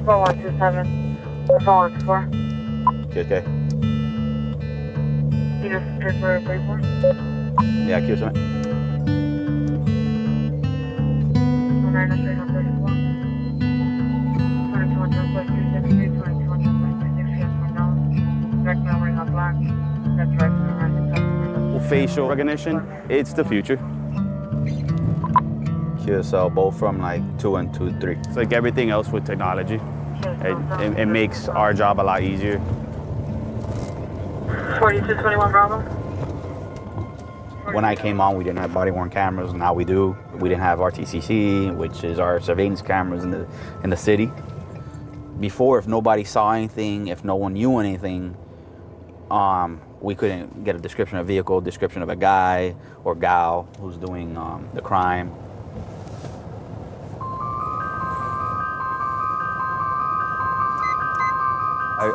4127. That's all it's for. Okay. You just pay for a pay for? Yeah, kill something. Facial recognition, it's the future. QSL both from like 2 and 2 3. It's like everything else with technology. It makes our job a lot easier. 4221 Bravo. When I came on, we didn't have body-worn cameras. Now we do. We didn't have RTCC, which is our surveillance cameras in the city. Before, if nobody saw anything, if no one knew anything, we couldn't get a description of a vehicle, description of a guy or gal who's doing the crime.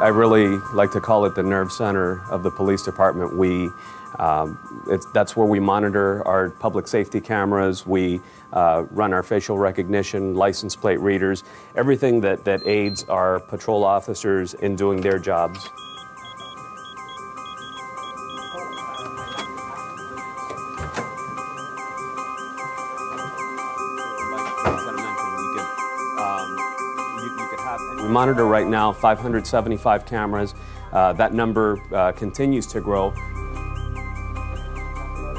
I really like to call it the nerve center of the police department. That's where we monitor our public safety cameras. We run our facial recognition, license plate readers, everything that aids our patrol officers in doing their jobs. We monitor right now 575 cameras. That number continues to grow.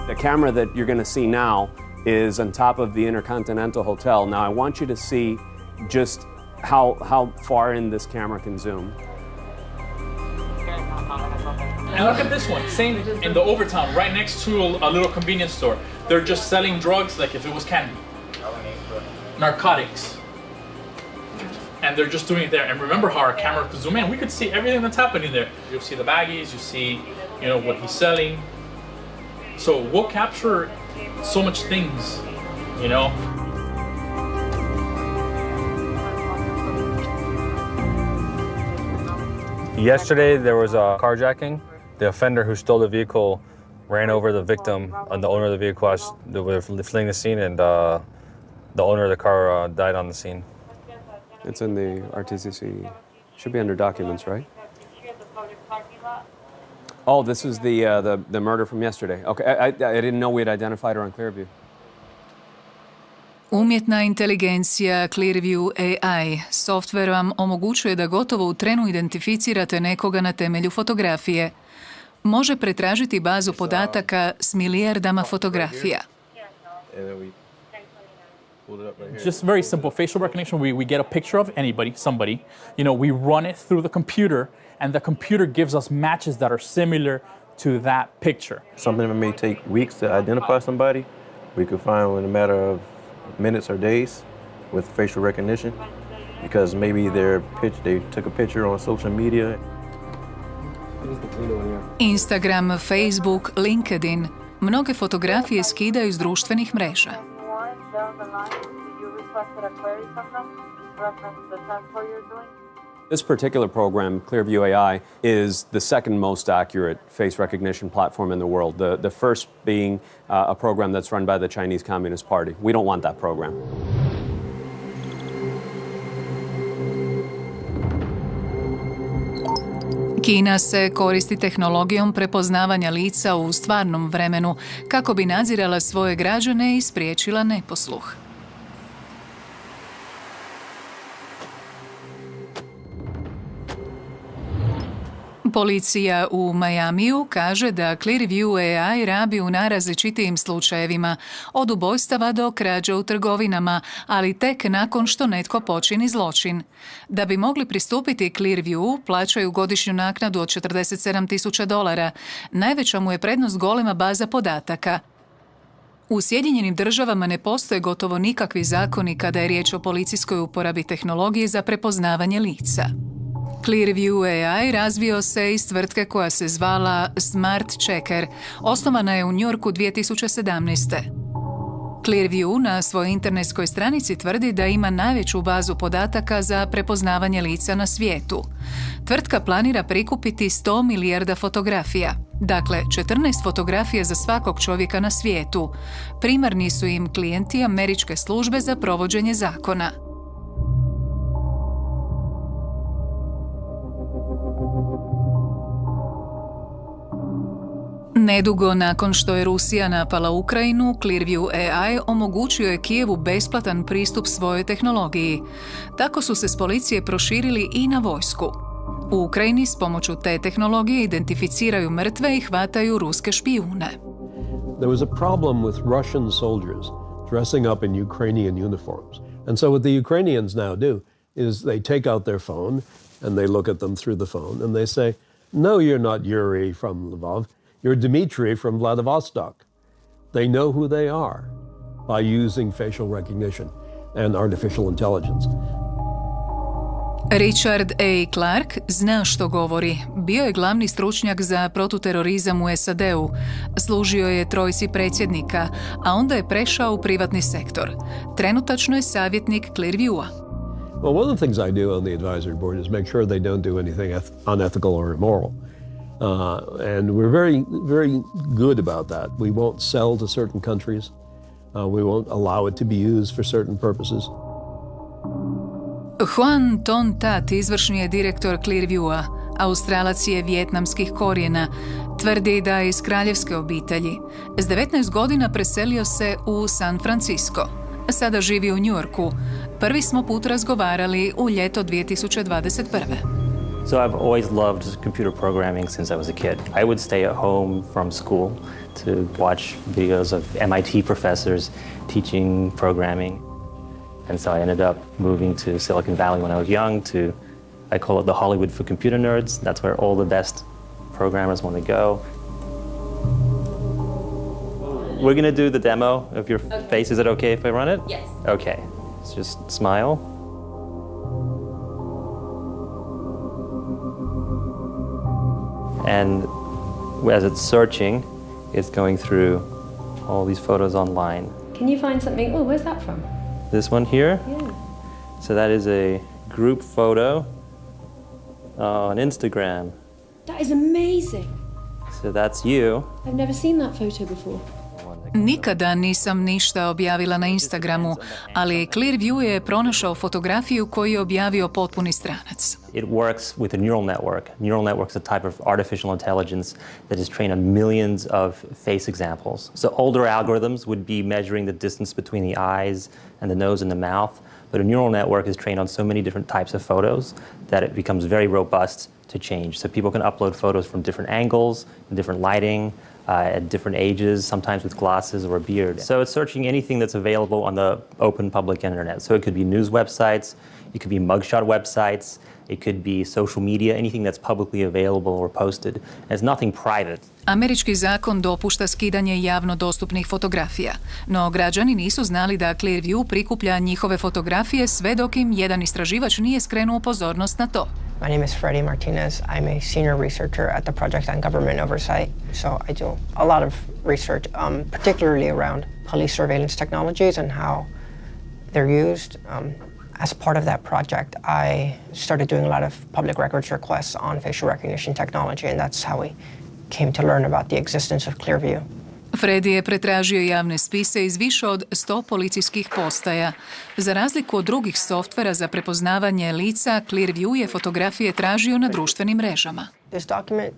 The camera that you're going to see now is on top of the Intercontinental Hotel. Now I want you to see just how far in this camera can zoom. And look at this one, same in the Overtown, right next to a little convenience store. They're just selling drugs like if it was candy. Narcotics. And they're just doing it there. And remember how our camera could zoom in. We could see everything that's happening there. You'll see the baggies, you see, what he's selling. So we'll capture so much things, Yesterday there was a carjacking. The offender who stole the vehicle ran over the victim and the owner of the vehicle as they were fleeing the scene, and the owner of the car died on the scene. It's in the RTCC. Should be under documents, right? Oh, this is the murder from yesterday. Okay, I didn't know we had identified her on Clearview. Umjetna inteligencija Clearview AI softver vam omogućuje da gotovo u trenu identificirate nekoga na temelju fotografije. Može pretražiti bazu podataka s milijardama fotografija. Just very simple facial recognition. We get a picture of somebody. We run it through the computer, and the computer gives us matches that are similar to that picture. Something that may take weeks to identify somebody, we could find in a matter of minutes or days with facial recognition, because maybe they took a picture on social media. Instagram, Facebook, LinkedIn. Mnoge fotografije skidaju s društvenih mreža. This particular program, Clearview AI, is the second most accurate face recognition platform in the world. The first being a program that's run by the Chinese Communist Party. We don't want that program. Kina se koristi tehnologijom prepoznavanja lica u stvarnom vremenu kako bi nadzirala svoje građane i spriječila neposluh. Policija u Majamiju kaže da Clearview AI rabi u najrazličitijim slučajevima, od ubojstava do krađa u trgovinama, ali tek nakon što netko počini zločin. Da bi mogli pristupiti Clearview, plaćaju godišnju naknadu od $47,000. Najveća mu je prednost golema baza podataka. U Sjedinjenim Državama ne postoje gotovo nikakvi zakoni kada je riječ o policijskoj uporabi tehnologije za prepoznavanje lica. Clearview AI razvio se iz tvrtke koja se zvala Smart Checker. Osnovana je u New Yorku 2017. Clearview na svojoj internetskoj stranici tvrdi da ima najveću bazu podataka za prepoznavanje lica na svijetu. Tvrtka planira prikupiti 100 milijarda fotografija. Dakle, 14 fotografija za svakog čovjeka na svijetu. Primarni su im klijenti američke službe za provođenje zakona. Nedugo nakon što je Rusija napala Ukrajinu, Clearview AI omogućio je Kijevu besplatan pristup svojoj tehnologiji. Tako su se s policije proširili i na vojsku. U Ukrajini s pomoću te tehnologije identificiraju mrtve i hvataju ruske špijune. There was a problem with Russian soldiers dressing up in Ukrainian uniforms. And so what the Ukrainians now do is they take out their phone and they look at them through the phone and they say, no, you're not Yuri from Lvov, you're Dmitry from Vladivostok. They know who they are by using facial recognition and artificial intelligence. Richard A. Clark zna što govori. Bio je glavni stručnjak za protuterorizam u SAD-u. Služio je trojci predsjednika, a onda je prešao u privatni sektor. Trenutačno je savjetnik Clearviewa. Well, one of the things I do on the advisory board is make sure they don't do anything unethical or immoral. And we're very, very good about that. We won't sell to certain countries. We won't allow it to be used for certain purposes. Juan Ton Tat izvršni je direktor Clearviewa. Australac je vijetnamskih korijena. Tvrdi da je iz kraljevske obitelji. S 19 godina preselio se u San Francisco. Sada živi u New Yorku. Prvi smo put razgovarali u ljeto 2021. So I've always loved computer programming since I was a kid. I would stay at home from school to watch videos of MIT professors teaching programming. And so I ended up moving to Silicon Valley when I was young to, I call it the Hollywood for computer nerds. That's where all the best programmers want to go. We're going to do the demo of your face. Is it okay if I run it? Yes. Okay. Let's just smile. And as it's searching, it's going through all these photos online. Can you find something? Oh, where's that from? This one here? Yeah. So that is a group photo on Instagram. That is amazing. So that's you. I've never seen that photo before. Nikada nisam ništa objavila na Instagramu, ali Clearview je pronašao fotografiju koju je objavio potpuni stranac. It works with a neural network. Neural network is a type of artificial intelligence that is trained on millions of face examples. So older algorithms would be measuring the distance between the eyes and the nose and the mouth, but a neural network is trained on so many different types of photos that it becomes very robust to change. So people can upload photos from different angles, different lighting, at different ages, sometimes with glasses or a beard. So it's searching anything that's available on the open public internet. So it could be news websites, it could be mugshot websites, it could be social media, anything that's publicly available or posted. There's nothing private. Američki zakon dopušta skidanje javno dostupnih fotografija, no građani nisu znali da Clearview prikuplja njihove fotografije sve dok im jedan istraživač nije skrenuo pozornost na to. My name is Freddie Martinez. I'm a senior researcher at the Project on Government Oversight. So I do a lot of research, particularly around police surveillance technologies and how they're used. As part of that project, I started doing a lot of public records requests on facial recognition technology, and that's how we came to learn about the existence of Clearview. Freddy je pretražio javne spise iz više od 100 policijskih postaja. Za razliku od drugih softvera za prepoznavanje lica, Clearview je fotografije tražio na društvenim mrežama. This document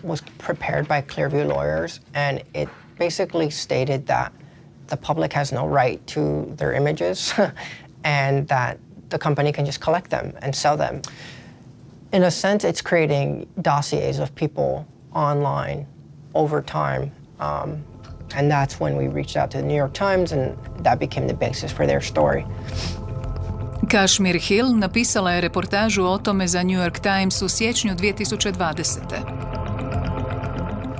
was prepared by Clearview lawyers, and it basically stated that the public has no right to their images and that the company can just collect them and sell them. In a sense, it's creating dossiers of people online over time. And that's when we reached out to the New York Times, and that became the basis for their story. Kashmir Hill napisala je reportažu o tome za New York Times u siječnju 2020.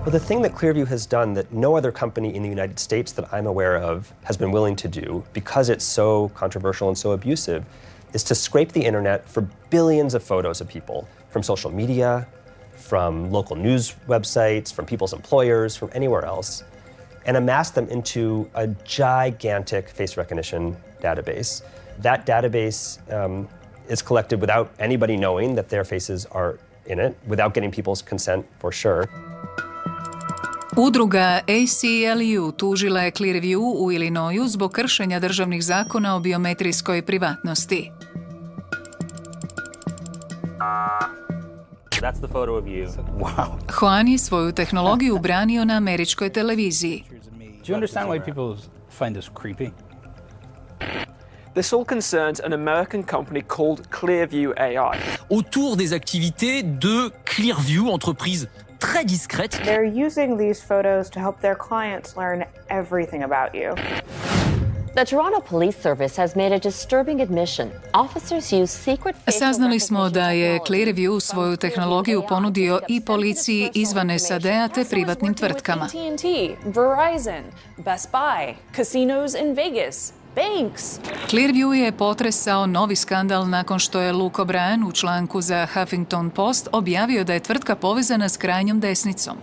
Well, the thing that Clearview has done that no other company in the United States that I'm aware of has been willing to do, because it's so controversial and so abusive, is to scrape the internet for billions of photos of people from social media, from local news websites, from people's employers, from anywhere else, and amass them into a gigantic face recognition database. That database is collected without anybody knowing that their faces are in it, without getting people's consent for sure. Udruga ACLU tužila je Clearview u Illinoisu zbog kršenja državnih zakona o biometrijskoj privatnosti. That's the photo of you. Wow. Juan je svoju tehnologiju branio na američkoj televiziji. Do you understand why people find this creepy? This all concerns an American company called Clearview AI. Autour des activités de Clearview, entreprise très discrète. They're using these photos to help their clients learn everything about you. The Toronto Police Service has made a disturbing admission. Officers use secret facial Saznali smo da je Clearview svoju tehnologiju ponudio i policiji izvan SAD-a te privatnim tvrtkama. AT&T, Verizon, Best Buy, casinos in Vegas, banks. Clearview je potresao novi skandal nakon što je Luke O'Brien u članku za Huffington Post objavio da je tvrtka povezana s krajnjom desnicom.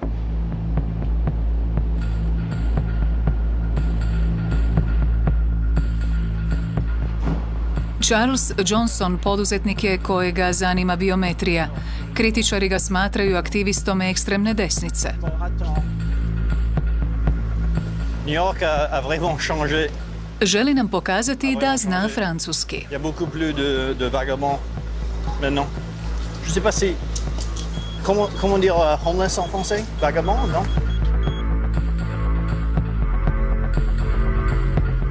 Charles Johnson poduzetnik je kojega zanima biometrija. Kritičari ga smatraju aktivistom ekstremne desnice. New York a vraiment changé. Želi nam pokazati da zna francuski. Il y a beaucoup plus de vagabonds maintenant. Je sais pas si comment dire homeless en français? Vagabond, non?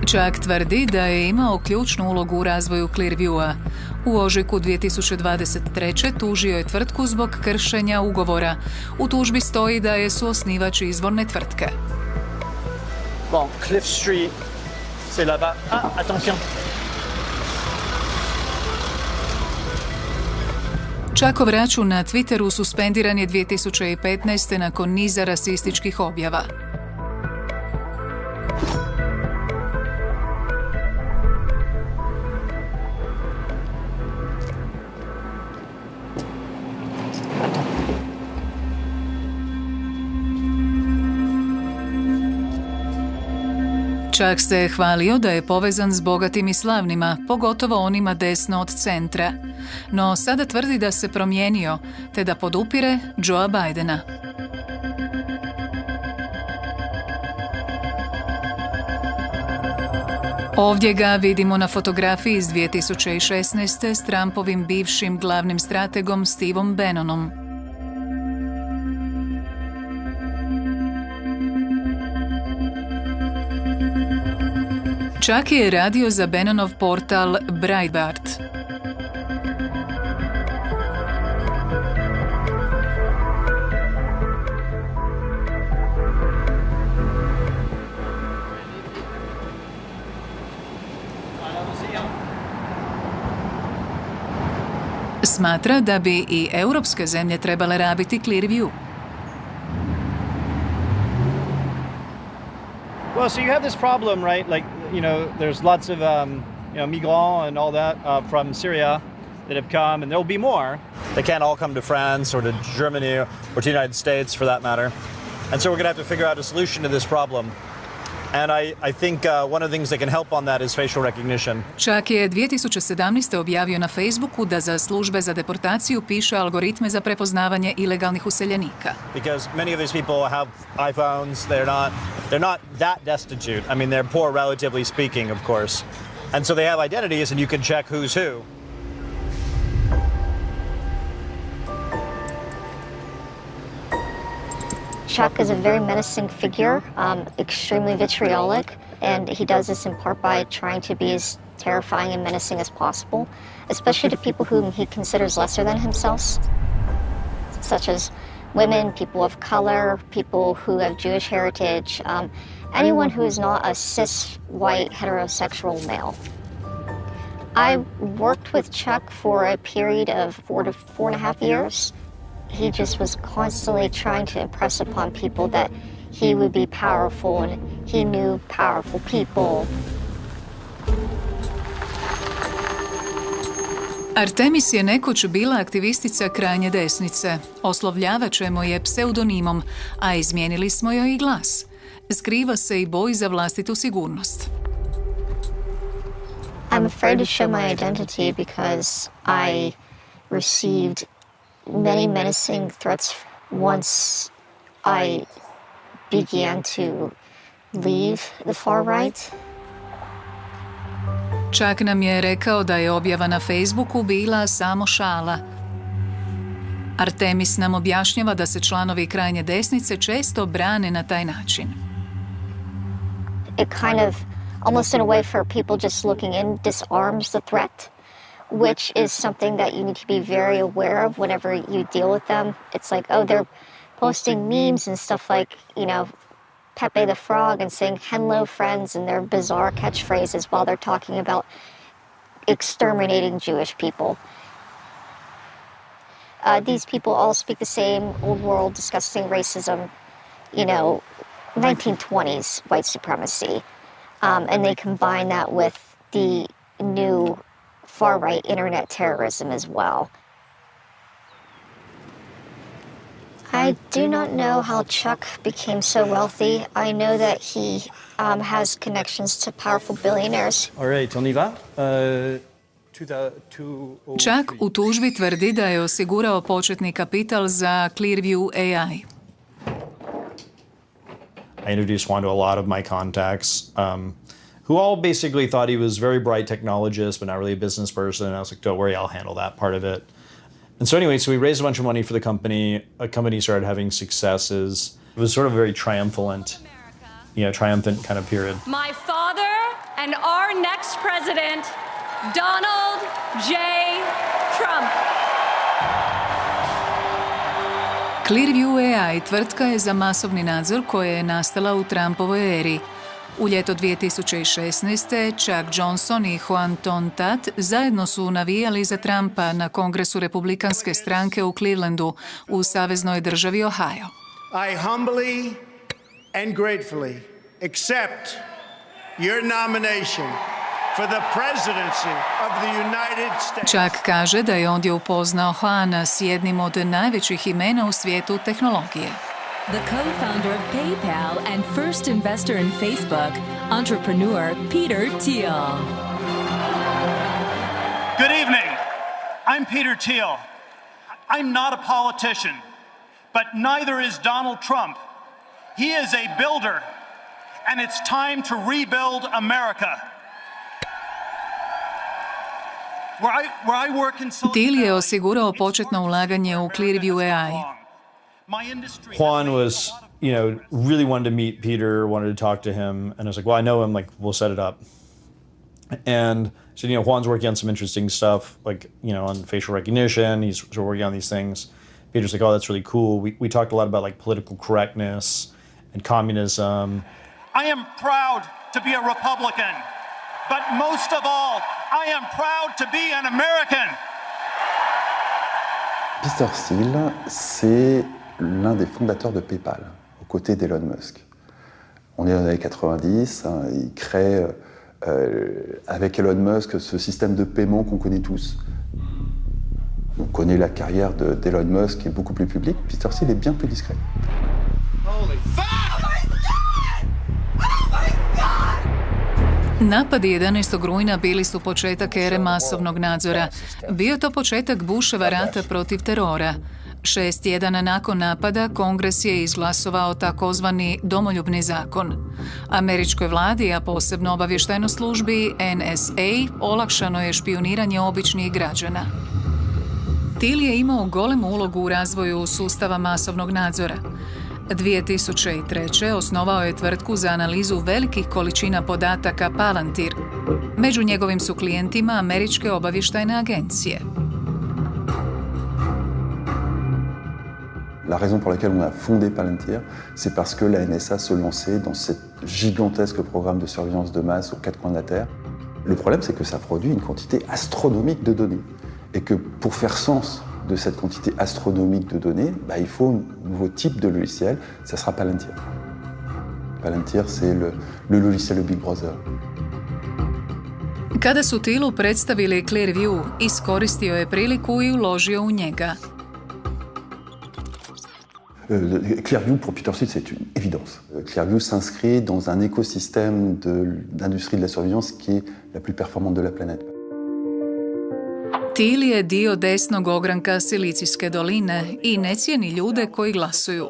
Čak tvrdi da je imao ključnu ulogu u razvoju Clearviewa. U ožujku 2023. tužio je tvrtku zbog kršenja ugovora. U tužbi stoji da je suosnivač izvorne tvrtke. Bon, Cliff Street, c'est là-bas. Ah, attention. Čakov račun na Twitteru suspendiran je 2015. nakon niza rasističkih objava. Čak se hvalio da je povezan s bogatim i slavnima, pogotovo onima desno od centra. No sada tvrdi da se promijenio, te da podupire Joea Bidena. Ovdje ga vidimo na fotografiji iz 2016. s Trumpovim bivšim glavnim strategom Steveom Bannonom. Čak je radio za Bannonov portal Breitbart. Smatra da bi i europske zemlje trebale rabiti Clearview. Well, so you have this problem, right? Like, you know, there's lots of, migrants and all that from Syria that have come, and there'll be more. They can't all come to France or to Germany or to the United States, for that matter. And so we're going to have to figure out a solution to this problem. And I think one of the things that can help on that is facial recognition. Čak je 2017. objavio na Facebooku da za službe za deportaciju piše algoritme za prepoznavanje ilegalnih useljenika. Because many of these people have iPhones, they're not that destitute. I mean, they're poor relatively speaking, of course. And so they have identities and you can check who's who. Chuck is a very menacing figure, extremely vitriolic, and he does this in part by trying to be as terrifying and menacing as possible, especially to people whom he considers lesser than himself, such as women, people of color, people who have Jewish heritage, anyone who is not a cis, white, heterosexual male. I worked with Chuck for a period of 4 to 4.5 years. He just was constantly trying to impress upon people that he would be powerful and he knew powerful people. Artemis je nekoć bila aktivistica krajnje desnice. Oslovljavačemo je pseudonimom, a izmijenili smo joj i glas. Skriva se i boji za vlastitu sigurnost. I'm afraid to show my identity because I received many menacing threats once I began to leave the far right. Čak nam je rekao da je objava na Facebooku bila samo šala. Artemis nam objašnjava da se članovi krajnje desnice često brane na taj način. It kind of, almost in a way for people just looking in, disarms the threat, which is something that you need to be very aware of whenever you deal with them. It's like, oh, they're posting memes and stuff like, you know, Pepe the Frog and saying hello friends and their bizarre catchphrases while they're talking about exterminating Jewish people. These people all speak the same old world disgusting racism, you know, 1920s white supremacy. And they combine that with the new far-right internet terrorism as well. I do not know how Chuck became so wealthy. I know that he has connections to powerful billionaires. All right, on y va. Chuck u tužbi tvrdi da je osigurao početni kapital za Clearview AI. I introduced Juan to a lot of my contacts, who all basically thought he was a very bright technologist, but not really a business person. And I was like, don't worry, I'll handle that part of it. And so anyway, so we raised a bunch of money for the company. A company started having successes. It was sort of a very triumphant kind of period. My father and our next president, Donald J. Trump. Clearview AI tvrtka je za masovni nadzor koja je nastala u Trumpovoj eri. U ljeto 2016. Chuck Johnson i Juan Tontat zajedno su navijali za Trumpa na Kongresu Republikanske stranke u Clevelandu u saveznoj državi Ohio. I humbly and gratefully accept your nomination for the presidency of the United States. Chuck kaže da je ondje upoznao Juana s jednim od najvećih imena u svijetu tehnologije. The co-founder of PayPal and first investor in Facebook, entrepreneur Peter Thiel. Good evening. I'm Peter Thiel. I'm not a politician, but neither is Donald Trump. He is a builder, and it's time to rebuild America. Where I work in Silicon Thiel je osigurao početno ulaganje u Clearview AI. Juan was, really wanted to meet Peter, wanted to talk to him. And I was like, well, I know him, we'll set it up. And so, Juan's working on some interesting stuff, on facial recognition. He's sort of working on these things. Peter's like, oh, that's really cool. We talked a lot about political correctness and communism. I am proud to be a Republican, but most of all, I am proud to be an American. Peter Thiel, c'est l'un des fondateurs de PayPal, aux côtés d'Elon Musk. On est dans les années 90, il crée avec Elon Musk ce système de paiement qu'on connaît tous. On connaît la carrière d'Elon Musk qui est beaucoup plus publique. Peter Thiel est bien plus discret. Holy fuck! Oh my God! Oh my God! Napadi 11. rujna bili su početak ere masovnog nadzora. Bio to početak Busheva rata protiv terora. 6 tjedana nakon napada, Kongres je izglasovao takozvani domoljubni zakon. Američkoj vladi, a posebno obavještajnoj službi NSA, olakšano je špijuniranje običnih građana. Thiel je imao golemu ulogu u razvoju sustava masovnog nadzora. 2003. osnovao je tvrtku za analizu velikih količina podataka Palantir. Među njegovim su klijentima američke obavještajne agencije. La raison pour laquelle on a fondé Palantir, c'est parce que la NSA se lançait dans ce gigantesque programme de surveillance de masse aux quatre coins de la Terre. Le problème, c'est que ça produit une quantité astronomique de données. Et que pour faire sens de cette quantité astronomique de données, il faut un nouveau type de logiciel, ça sera Palantir. Palantir, c'est le logiciel de Big Brother. Kada su Thielu predstavili Clearview, iskoristio je priliku i uložio u njega. Clearview, pour Peter Thiel, c'est une évidence. Clearview s'inscrit dans un écosystème d'industrie de la surveillance qui est la plus performante de la planète. Thiel je dio desnog ogranka Silicijske doline i ne cijeni ljude koji glasuju.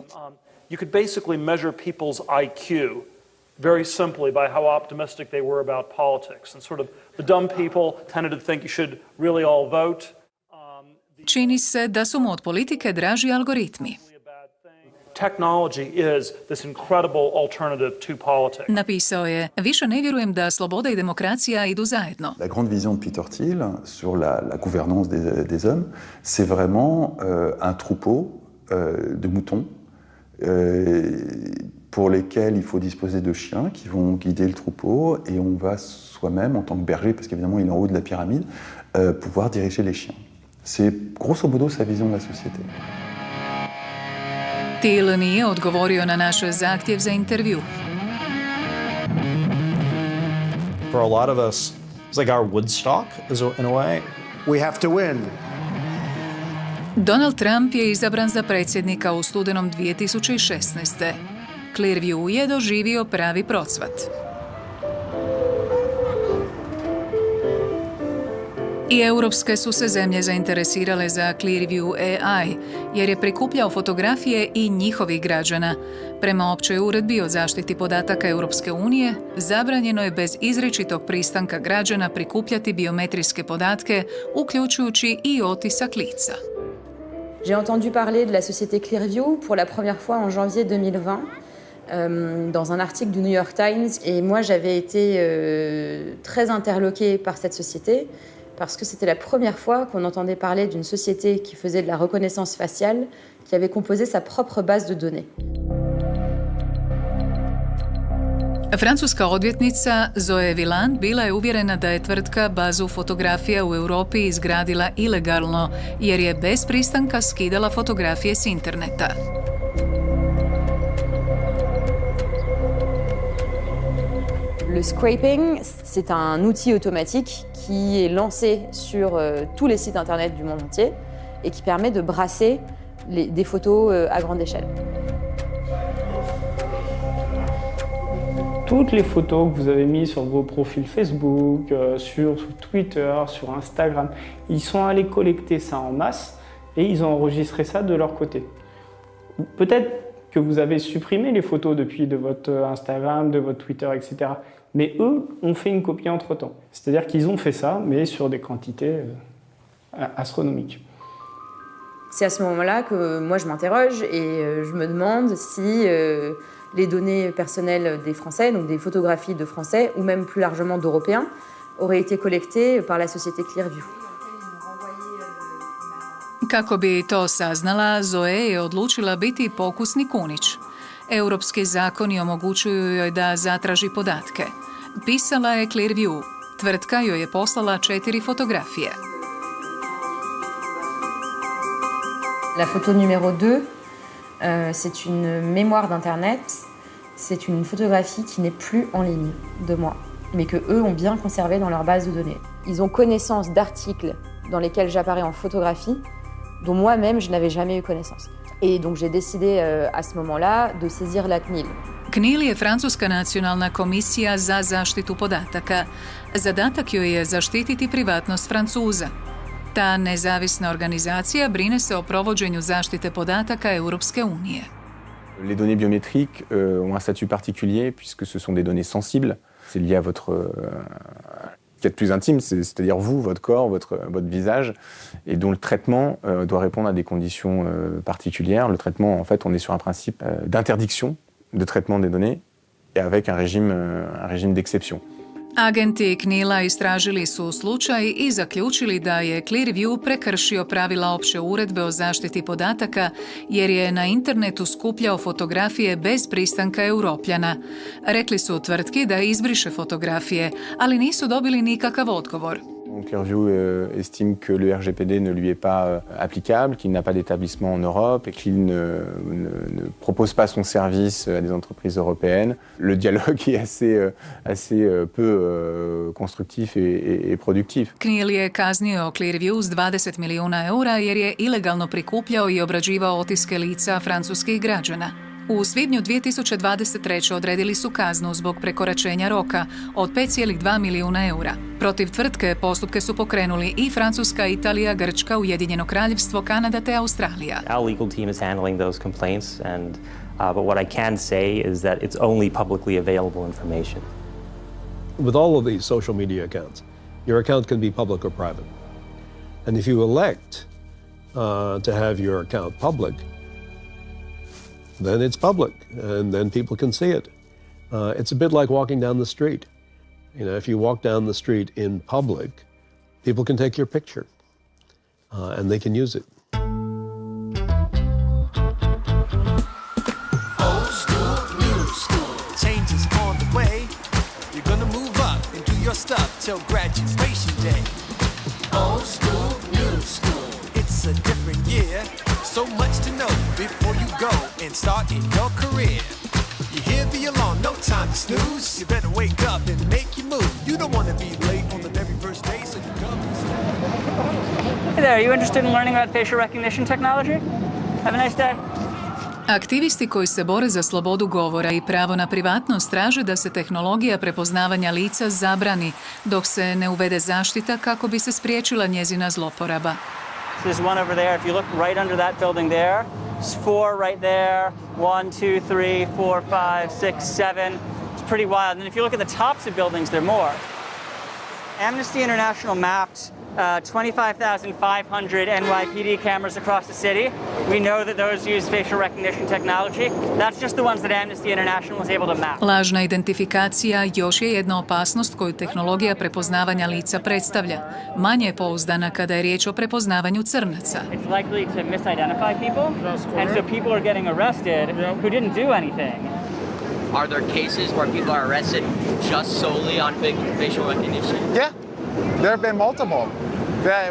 You could basically measure people's IQ very simply by how optimistic they were about politics. And sort of the dumb people tended to think you should really all vote. Čini se da su mu od politike draži algoritmi. Technology is this incredible alternative to politics. Napisao je, više ne vjerujem da sloboda i demokracija idu zajedno. La grande vision de Peter Thiel sur la gouvernance des hommes, c'est vraiment un troupeau de moutons pour lesquels il faut disposer de chiens qui vont guider le troupeau et on va soi-même, en tant que berger, parce qu'évidemment il est en haut de la pyramide, pouvoir diriger les chiens. C'est grosso modo sa vision de la société. Thiel nije odgovorio na naš zahtjev za intervju. For a lot of us, it's like our Woodstock, in a way. We have to win. Donald Trump je izabran za predsjednika u studenom 2016. Clearview je doživio pravi procvat. I europske su se zemlje zainteresirale za Clearview AI, jer je prikupljao fotografije i njihovih građana. Prema općoj uredbi o zaštiti podataka Europske unije, zabranjeno je bez izričitog pristanka građana prikupljati biometrijske podatke, uključujući i otisak lica. J'ai entendu parler de la société Clearview pour la première fois en janvier 2020 dans un article du New York Times. Et moi, j'avais été très interloquée par cette société parce que c'était la première fois qu'on entendait parler d'une société qui faisait de la reconnaissance faciale, qui avait composé sa propre base de données. Francuska odvjetnica Zoe Villand bila je uvjerena da je tvrtka bazu fotografija u Europi izgradila ilegalno, jer je bez pristanka skidala fotografije s interneta. Le scraping, c'est un outil automatique qui est lancé sur tous les sites internet du monde entier et qui permet de brasser des photos à grande échelle. Toutes les photos que vous avez mises sur vos profils Facebook, sur Twitter, sur Instagram, ils sont allés collecter ça en masse et ils ont enregistré ça de leur côté. Peut-être que vous avez supprimé les photos depuis de votre Instagram, de votre Twitter, etc. Mais eux ont fait une copie entre-temps. C'est-à-dire qu'ils ont fait ça, mais sur des quantités astronomiques. C'est à ce moment-là que moi je m'interroge et je me demande si les données personnelles des Français, donc des photographies de Français ou même plus largement d'Européens, auraient été collectées par la société Clearview. Kako bi to saznala, Zoe je odlučila biti pokusni kunić. Europski zakoni omogućuju joj da zatraži podatke. Pisala je Clearview. Tvrtka joj je poslala 4 fotografije. La photo numéro 2, c'est une mémoire d'Internet. C'est une photographie qui n'est plus en ligne de moi, mais que eux ont bien conservée dans leur base de données. Ils ont connaissance d'articles dans lesquels j'apparais en photographie, dont moi-même je n'avais jamais eu connaissance. Et donc j'ai décidé à ce moment-là de saisir la CNIL. CNIL je Francuska nacionalna komisija za zaštitu podataka. Zadatak joj je zaštititi privatnost Francuza. Ta nezavisna organizacija brine se o provođenju zaštite podataka Europske unije. Les données biométriques ont un statut particulier puisque ce sont des données sensibles. C'est lié à votre qui est plus intime, c'est-à-dire vous, votre corps, votre visage, et dont le traitement doit répondre à des conditions particulières. Le traitement, en fait, on est sur un principe d'interdiction de traitement des données et avec un régime d'exception. Agenti CNIL-a istražili su slučaj i zaključili da je Clearview prekršio pravila opće uredbe o zaštiti podataka jer je na internetu skupljao fotografije bez pristanka Europljana. Rekli su tvrtki da izbriše fotografije, ali nisu dobili nikakav odgovor. Clearview estime que le RGPD ne lui est pas applicable, qu'il n'a pas d'établissement en Europe et qu'il ne propose pas son service à des entreprises européennes. Le dialogue est assez peu constructif et produktiv. CNIL je kaznio Clearview s 20 milijuna eura jer je ilegalno prikupljao i obrađivao otiske lica francuskih građana. U svibnju 2023. odredili su kaznu zbog prekoračenja roka od 5,2 milijuna eura. Protiv tvrtke postupke su pokrenuli i Francuska, Italija, Grčka, Ujedinjeno kraljevstvo, Kanada te Australija. Our legal team is handling those complaints, and but what I can say is that it's only publicly available information. With all of these social media accounts, your account can be public or private. And if you elect to have your account public, then it's public, and then people can see it. It's a bit like walking down the street. You know, if you walk down the street in public, people can take your picture, and they can use it. Old school, new school, changes on the way. You're gonna move up and do your stuff till graduation day. Old school, new school, it's a different year. So much to know before you go and start in your career. You hear the alarm, no time to snooze. You better wake up and make your move. You don't want to be late on the very first day, so you come. Hey there, are you interested in learning about facial recognition technology? Have a nice day. Aktivisti koji se bore za slobodu govora i pravo na privatnost traže da se tehnologija prepoznavanja lica zabrani dok se ne uvede zaštita kako bi se spriječila njezina zloporaba. There's one over there. If you look right under that building there, there's 4 right there. 1, 2, 3, 4, 5, 6, 7. It's pretty wild. And if you look at the tops of buildings, there are more. Amnesty International mapped 25,500 NYPD cameras across the city. We know that those use facial recognition technology. That's just the ones that Amnesty International was able to map. Lažna identifikacija još je jedna opasnost koju tehnologija prepoznavanja lica predstavlja. Manje je pouzdana kada je riječ o prepoznavanju crnaca. It's likely to misidentify people, and so people are getting arrested who didn't do anything. Are there cases where people are arrested just solely on facial recognition? Yeah, there have been multiple.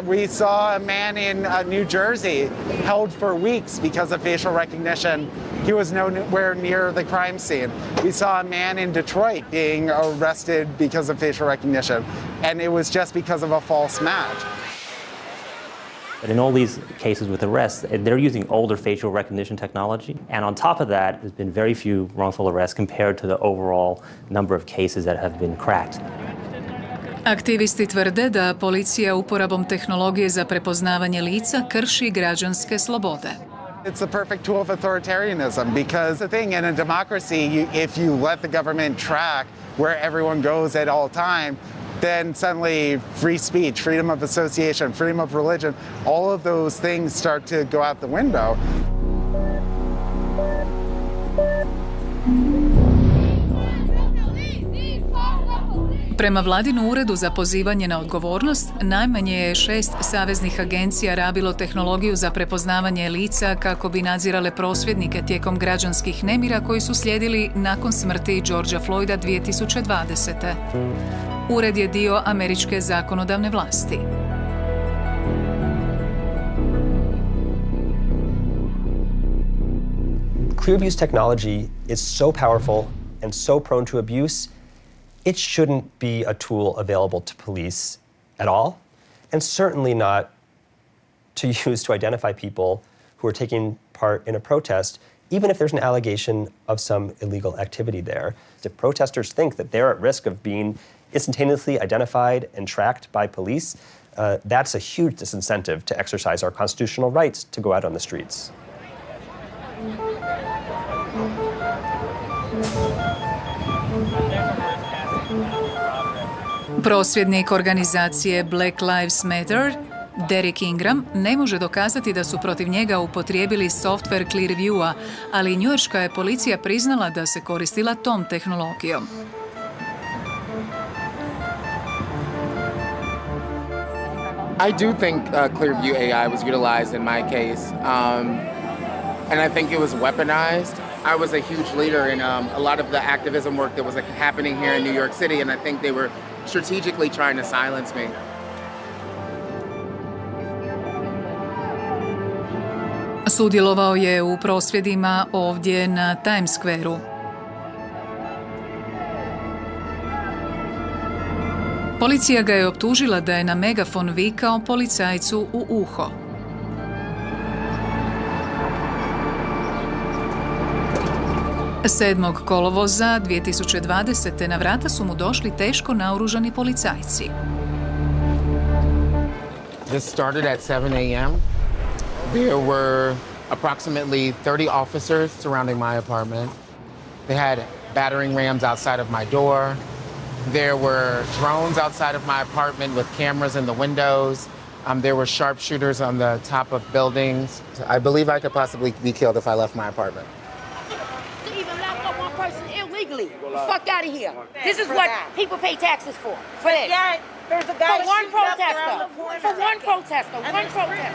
We saw a man in New Jersey held for weeks because of facial recognition. He was nowhere near the crime scene. We saw a man in Detroit being arrested because of facial recognition, and it was just because of a false match. But in all these cases with arrests, they're using older facial recognition technology. And on top of that, there's been very few wrongful arrests compared to the overall number of cases that have been cracked. Aktivisti tvrde da policija uporabom tehnologije za prepoznavanje lica krši građanske slobode. It's the perfect tool of authoritarianism because the thing in a democracy, if you let the government track where everyone goes at all time, then suddenly free speech, freedom of association, freedom of religion, all of those things start to go out the window. Prema Vladinu uredu za pozivanje na odgovornost, najmanje je 6 saveznih agencija rabilo tehnologiju za prepoznavanje lica kako bi nadzirale prosvjednike tijekom građanskih nemira koji su slijedili nakon smrti Georgea Floyda 2020. Ured je dio američke zakonodavne vlasti. Clear-view's technology is so powerful and so prone to abuse, it shouldn't be a tool available to police at all, and certainly not to use to identify people who are taking part in a protest, even if there's an allegation of some illegal activity there. If protesters think that they're at risk of being instantaneously identified and tracked by police, that's a huge disincentive to exercise our constitutional rights to go out on the streets. Prosvjednik organizacije Black Lives Matter, Derek Ingram, ne može dokazati da su protiv njega upotrijebili software Clearview-a, ali njujorška je policija priznala da se koristila tom tehnologijom. I do think Clearview AI was utilized in my case, and I think it was weaponized. I was a huge leader in a lot of the activism work that was happening here in New York City, and I think they were strategically trying to silence me. Sudjelovao je u prosvjedima ovdje na Times Square-u. Policija ga je optužila da je na megafon vikao policajcu u uho. Sedmog kolovoza 2020. na vrata su mu došli teško naoružani policajci. This started at 7 a.m. There were approximately 30 officers surrounding my apartment. They had battering rams outside of my door. There were drones outside of my apartment with cameras in the windows. There were sharpshooters on the top of buildings. I believe I could possibly be killed if I left my apartment. To even lock up one person illegally. Fuck out of here. This is what people pay taxes for. For this. There's a guy for one protester. For one protester. One protester.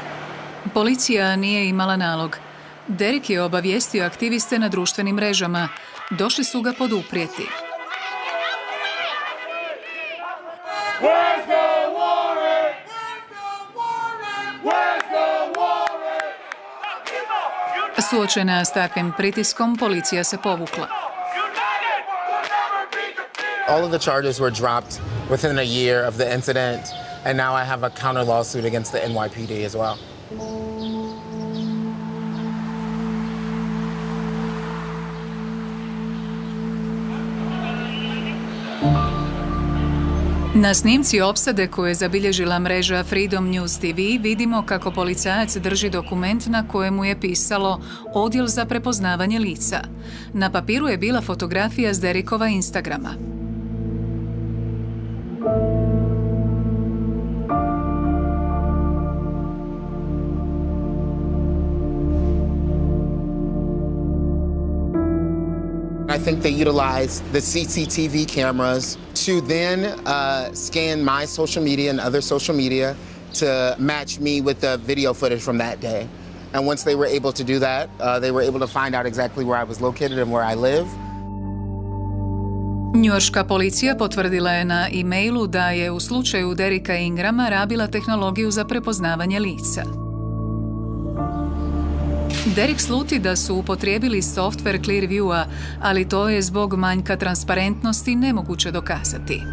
Policija nije imala nalog. Derek je obavijestio aktiviste na društvenim mrežama. Došli su ga poduprijeti. Suočena s takvim pritiskom, policija se povukla. All of the charges were dropped within a year of the incident, and now I have a counter lawsuit against the NYPD as well. Na snimci opsade koju je zabilježila mreža Freedom News TV vidimo kako policajac drži dokument na kojemu je pisalo Odjel za prepoznavanje lica. Na papiru je bila fotografija s Derekova Instagrama. I think they utilized the CCTV cameras to then scan my social media and other social media to match me with the video footage from that day. And once they were able to do that, they were able to find out exactly where I was located and where I live. Njujorška policija potvrdila je na e-mailu da je u slučaju Dereka Ingrama rabila tehnologiju za prepoznavanje lica. Derek sluti da su upotrijebili software Clearview-a, ali to je zbog manjka transparentnosti nemoguće dokazati.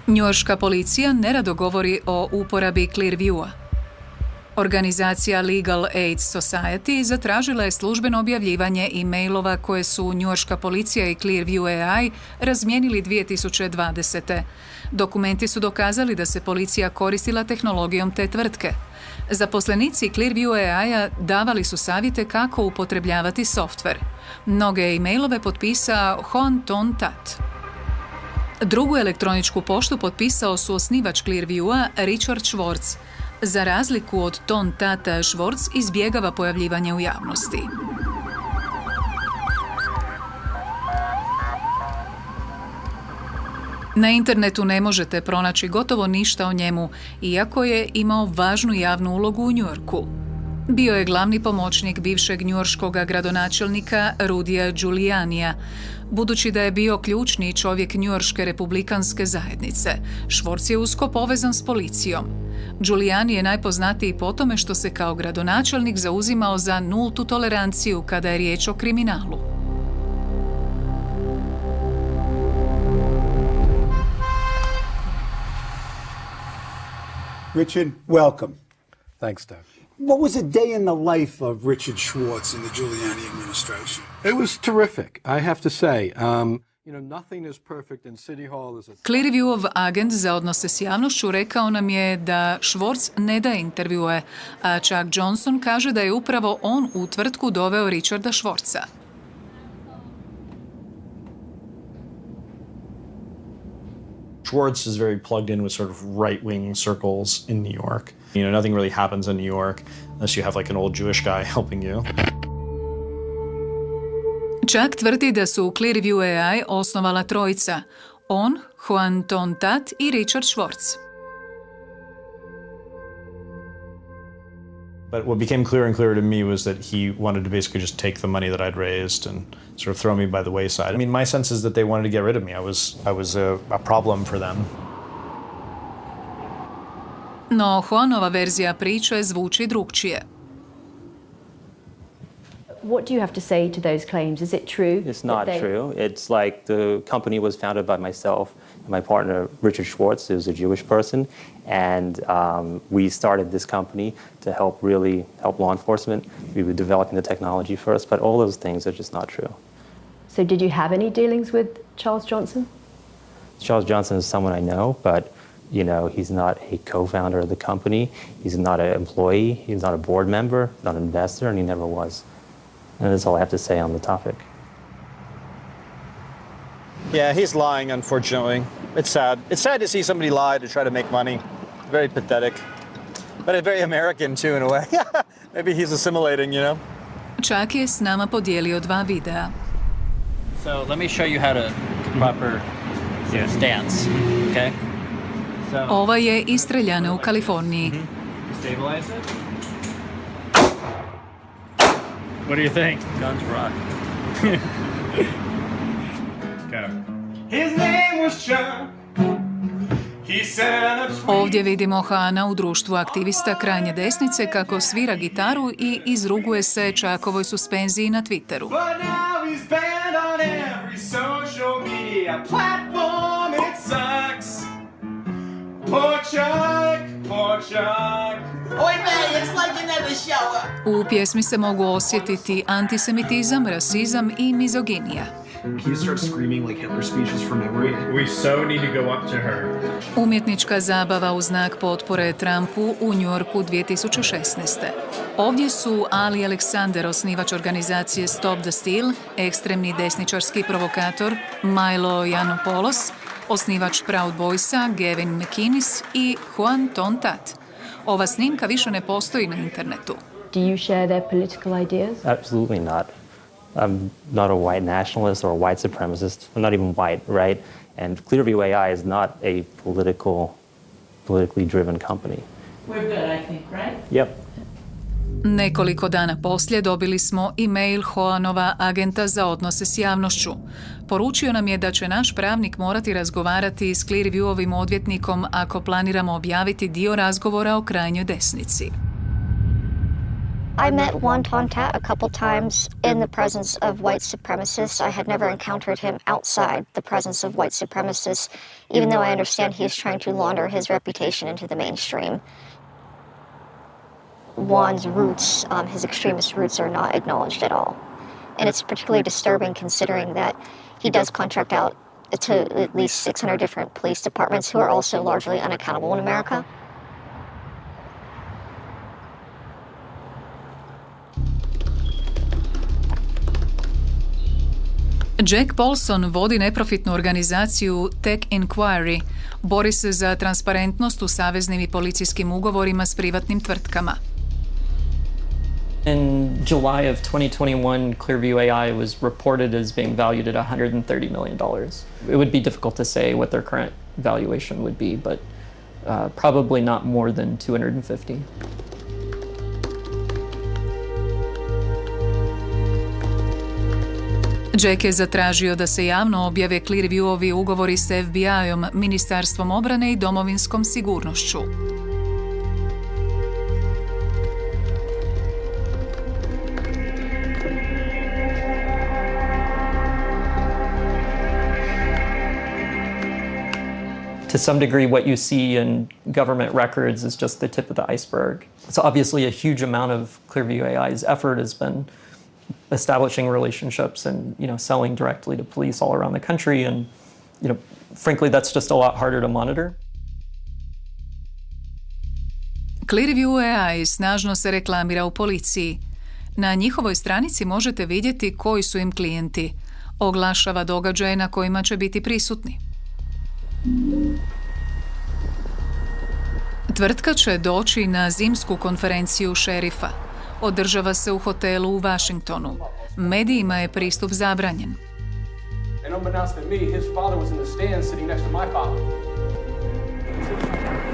Njujorška policija nerado govori o uporabi Clearview-a. Organizacija Legal Aid Society zatražila je službeno objavljivanje e-mailova koje su njujorška policija i Clearview AI razmijenili 2020. Dokumenti su dokazali da se policija koristila tehnologijom te tvrtke. Zaposlenici Clearview AI-a davali su savjete kako upotrebljavati softver. Mnoge e-mailove potpisao Hoan Ton Tat. Drugu elektroničku poštu potpisao su osnivač Clearview-a Richard Schwartz. Za razliku od Ton Tata, Schwartz izbjegava pojavljivanje u javnosti. Na internetu ne možete pronaći gotovo ništa o njemu, iako je imao važnu javnu ulogu u Njujorku. Bio je glavni pomoćnik bivšeg njujorškog gradonačelnika Rudija Giulianija. Budući da je bio ključni čovjek njujorške republikanske zajednice, Schwartz je usko povezan s policijom. Giuliani je najpoznatiji po tome što se kao gradonačelnik zauzimao za nultu toleranciju kada je riječ o kriminalu. Richard, welcome. Thanks, Doug. What was a day in the life of Richard Schwartz in the Giuliani administration? It was terrific, I have to say. Nothing is perfect in City Hall. Clearview-ov agent za odnose s javnošću rekao nam je da Schwartz ne daje intervjue, a Chuck Johnson kaže da je upravo on u tvrtku doveo Richarda Schwartza. Schwartz is very plugged in with sort of right-wing circles in New York. Nothing really happens in New York unless you have like an old Jewish guy helping you. Chuck tvrdi da su Clearview AI osnovala trojica. On, Hoan Ton Tat i Richard Schwartz. But what became clearer and clearer to me was that he wanted to basically just take the money that I'd raised and sort of throw me by the wayside. I mean, my sense is that they wanted to get rid of me. I was a problem for them. No, Hoanova verzija priče zvuči drukčije. What do you have to say to those claims? Is it true? It's not true. It's like the company was founded by myself and my partner, Richard Schwartz, who's a Jewish person. And we started this company to help law enforcement. We were developing the technology first, but all those things are just not true. So did you have any dealings with Charles Johnson? Charles Johnson is someone I know, but he's not a co-founder of the company. He's not an employee. He's not a board member, not an investor, and he never was. And that's all I have to say on the topic. Yeah, he's lying, unfortunately. It's sad. It's sad to see somebody lie to try to make money. Very pathetic. But it's very American, too, in a way. Maybe he's assimilating, you know? Čak je s nama podijelio 2 videa. So let me show you how to proper stance, okay? So, Ova je iz streljane u Kaliforniji. Stabilize it. What do you think? Guns rock. His name was Chuck. He said Ovdje vidimo Hana u društvu aktivista krajnje desnice kako svira gitaru i izruguje se Chuckovoj suspenziji na Twitteru. But now he's banned on every social media platform. It sucks. Poor Chuck, poor Chuck. Oi, man, it's like you never show up. U pjesmi se mogu osjetiti antisemitizam, rasizam i mizoginija. He starts screaming like Hitler speeches from memory. We so need to go up to her. Umjetnička zabava u znak potpore Trumpu u Njujorku 2016. Ovdje su Ali Alexander, osnivač organizacije Stop the Steal, ekstremni desničarski provokator Milo Yiannopoulos, osnivač Proud Boysa Gavin McInnes i Juan Tontat. Ova snimka više ne postoji na internetu. Do you share their political ideas? Absolutely not. I'm not a white nationalist or a white supremacist. I'm not even white, right? And Clearview AI is not a politically driven company. We're good, I think, right? Yep. Nekoliko dana poslije dobili smo e-mail Hoanova, agenta za odnose s javnošću. Poručio nam je da će naš pravnik morati razgovarati s Clearviewovim odvjetnikom ako planiramo objaviti dio razgovora o krajnjoj desnici. I met Juan Tontat a couple times in the presence of white supremacists. I had never encountered him outside the presence of white supremacists, even though I understand he is trying to launder his reputation into the mainstream. Juan's roots, his extremist roots, are not acknowledged at all. And it's particularly disturbing considering that he does contract out to at least 600 different police departments who are also largely unaccountable in America. Jack Paulson vodi neprofitnu organizaciju Tech Inquiry, bori se za transparentnost u saveznim i policijskim ugovorima s privatnim tvrtkama. In July of 2021, Clearview AI was reported as being valued at $130 million. It would be difficult to say what their current valuation would be, but probably not more than 250. Jack je zatražio da se javno objave Clearviewovi ugovori s FBI-om, Ministarstvom obrane i domovinskom sigurnošću. To some degree, what you see in government records is just the tip of the iceberg. So obviously a huge amount of Clearview AI's effort has been establishing relationships and, selling directly to police all around the country. And, frankly, that's just a lot harder to monitor. Clearview AI snažno se reklamira u policiji. Na njihovoj stranici možete vidjeti koji su im klijenti. Oglašava događaje na kojima će biti prisutni. Tvrtka će doći na zimsku konferenciju šerifa. Održava se u hotelu u Washingtonu. Medijima je pristup zabranjen.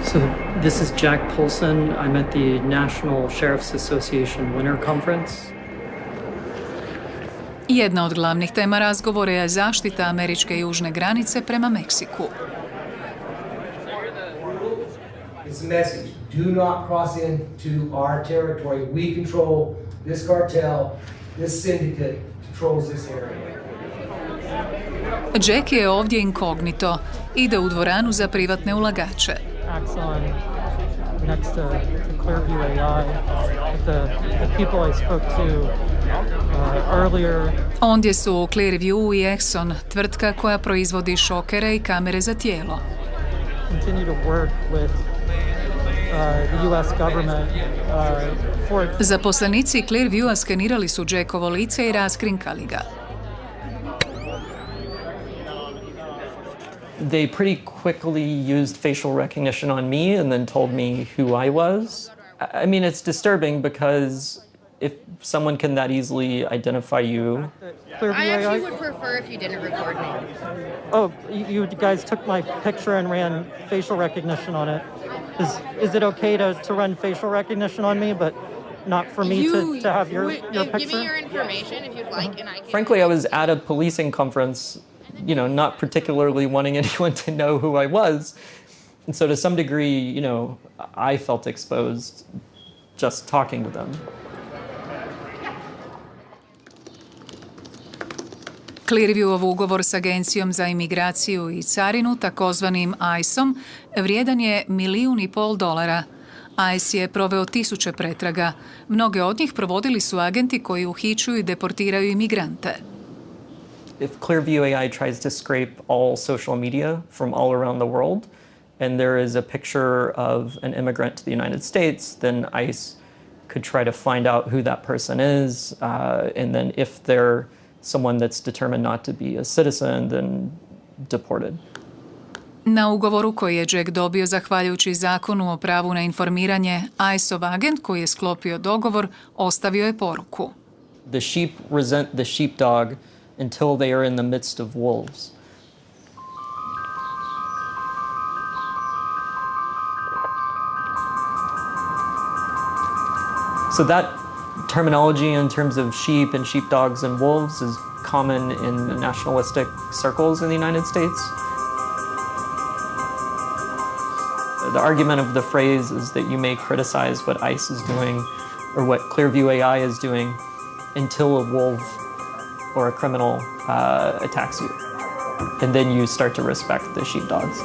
So this is Jack Polson. I'm at the National Sheriff's Association Winter Conference. Jedna od glavnih tema razgovora je zaštita američke južne granice prema Meksiku. It's a message. Do not cross into our territory. We control this cartel. This syndicate controls this area. Jack je ovdje inkognito. Ide u dvoranu za privatne ulagače. Axon next to Clearview AI. The people I spoke to earlier. Ondje su Clearview i Axon, tvrtka koja proizvodi šokere i kamere za tijelo. Continue to work with the US government for... Zaposlenici Clearviewa skenirali su Jackovo lice i raskrinkali ga. They pretty quickly used facial recognition on me and then told me who I was. I mean, it's disturbing because if someone can that easily identify you... I actually would prefer if you didn't record me. Oh, you guys took my picture and ran facial recognition on it. Is it okay to run facial recognition on me, but not for me to have your picture? Give me your information if you'd like, and I can... Frankly, I was at a policing conference, you know, not particularly wanting anyone to know who I was. And so to some degree, you know, I felt exposed just talking to them. Clearviewov ugovor s Agencijom za imigraciju i carinu, takozvanim ICE-om, vrijedan je $1,5 milijuna. ICE je proveo 1000 pretraga. Mnoge od njih provodili su agenti koji uhićuju i deportiraju imigrante. If Clearview AI tries to scrape all social media from all around the world, and there is a picture of an immigrant to the United States, then ICE could try to find out who that person is, and then if they're someone that's determined not to be a citizen, then deported. Na ugovoru koji je Jack dobio zahvaljujući zakonu o pravu na informiranje, ICE-ov agent koji je sklopio dogovor ostavio je poruku. The sheep resent the sheepdog until they are in the midst of wolves. So that terminology in terms of sheep and sheepdogs and wolves is common in nationalistic circles in the United States. The argument of the phrase is that you may criticize what ICE is doing or what Clearview AI is doing until a wolf or a criminal attacks you. And then you start to respect the sheepdogs.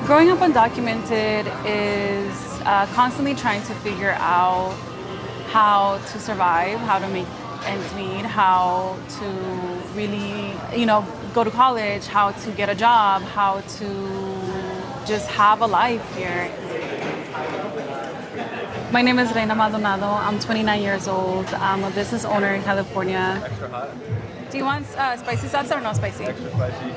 Growing up undocumented is constantly trying to figure out how to survive, how to make ends meet, how to really, you know, go to college, how to get a job, how to just have a life here. My name is Reina Maldonado. I'm 29 years old. I'm a business owner in California. Extra hot? Do you want spicy salsa or no spicy? Extra spicy.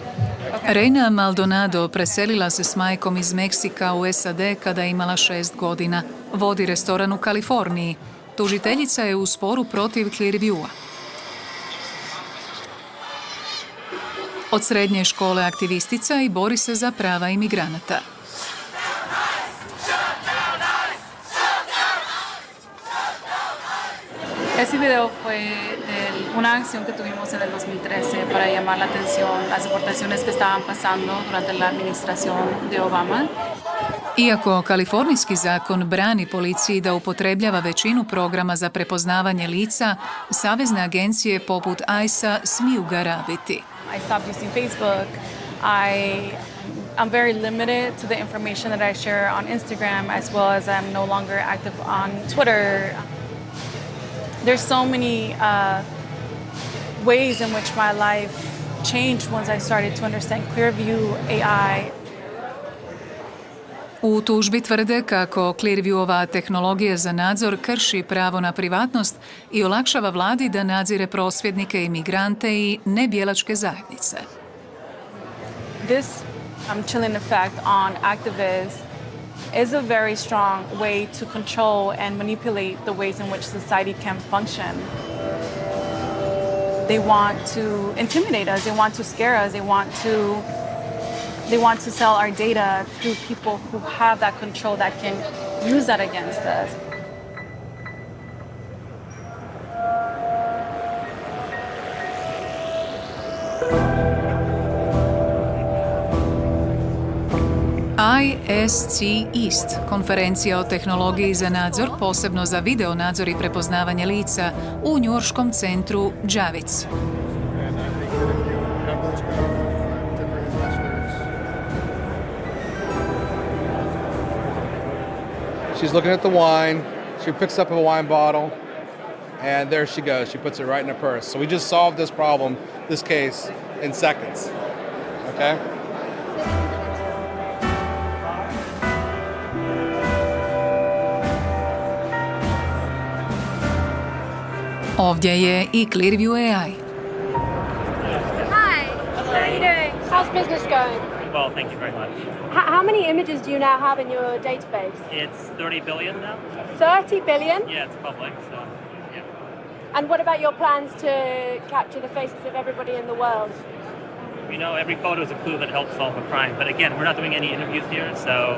Reina Maldonado preselila se s majkom iz Meksika u SAD kada je imala 6 godina. Vodi restoran u Kaliforniji. Tužiteljica je u sporu protiv Clearviewa. Od srednje škole aktivistica i bori se za prava imigranata. Ese video fue de una acción que tuvimos en el 2013 para llamar la atención las deportaciones que estaban pasando durante la administración de Obama. Iako kalifornijski zakon brani policiji da upotrebljava većinu programa za prepoznavanje lica, savezne agencije poput ICE-a smiju ga rabiti. I stopped using Facebook. I'm very limited to the information that I share on Instagram, as well as I'm no longer active on Twitter. There's so many ways in which my life changed once I started to understand Clearview AI. U tužbi tvrde kako Clearviewova tehnologija za nadzor krši pravo na privatnost i olakšava vladi da nadzire prosvjednike, imigrante i nebjelačke zajednice. This chilling effect on activists is a very strong way to control and manipulate the ways in which society can function. They want to intimidate us, they want to scare us, they want to sell our data through people who have that control that can use that against us. ISC East, konferencija o tehnologiji za nadzor, posebno za video nadzor i prepoznavanje lica u njujorškom centru Javits. She's looking at the wine. She picks up a wine bottle, and there she goes. She puts it right in her purse. So we just solved this problem, this case, in seconds. Okay? Ovdje je i Clearview AI. Hi, how are you doing? How's business going? Well, thank you very much. How many images do you now have in your database? It's 30 billion now. 30 billion? Yeah, it's public, so yeah. And what about your plans to capture the faces of everybody in the world? You know, every photo is a clue that helps solve a crime. But again, we're not doing any interviews here, so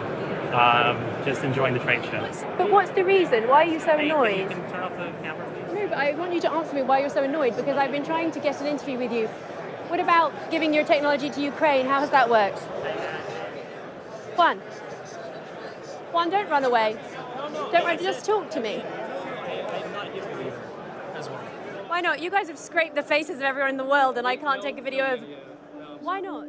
just enjoying the trade show. But what's the reason? Why are you so annoyed? You can turn off the camera, please. No, but I want you to answer me why you're so annoyed, because I've been trying to get an interview with you. What about giving your technology to Ukraine? How has that worked? Juan, don't run away. Don't run, just talk to me. Why not? You guys have scraped the faces of everyone in the world and I can't take a video of... Why not?